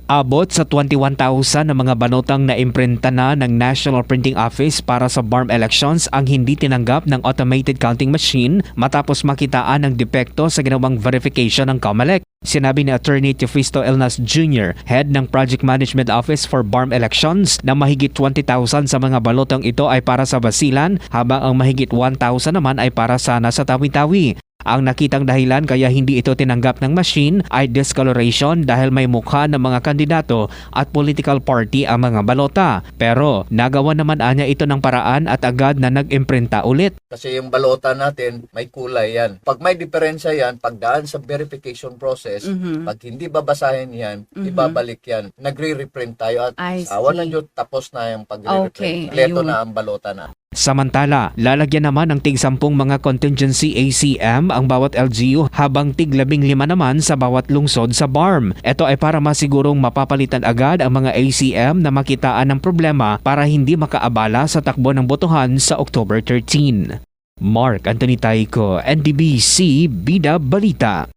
Abot sa 21,000 na mga balotang na imprinta na ng National Printing Office para sa BARM elections ang hindi tinanggap ng automated counting machine matapos makitaan ng depekto sa ginawang verification ng COMELEC. Sinabi ni Attorney Teofisto Elnas Jr., Head ng Project Management Office for BARM Elections, na mahigit 20,000 sa mga balotang ito ay para sa Basilan habang ang mahigit 1,000 naman ay para sa nasa Tawi-Tawi. Ang nakitang dahilan kaya hindi ito tinanggap ng machine ay discoloration dahil may mukha ng mga kandidato at political party ang mga balota. Pero nagawa naman anya ito ng paraan at agad na nag-imprinta ulit. Kasi yung balota natin, may kulay yan. Pag may diferensya yan, pagdaan sa verification process, pag hindi babasahin yan, ibabalik yan. Nagre-reprint tayo at awa ng Diyos, tapos na yung pagre-reprint. Kompleto na ang balota na. Samantala, lalagyan naman ng tig-10 mga contingency ACM ang bawat LGU habang tig-15 naman sa bawat lungsod sa BARM. Ito ay para masigurong mapapalitan agad ang mga ACM na makitaan ng problema para hindi makaabala sa takbo ng botohan sa October 13. Mark Anthony Tayco, NDBC Bida Balita.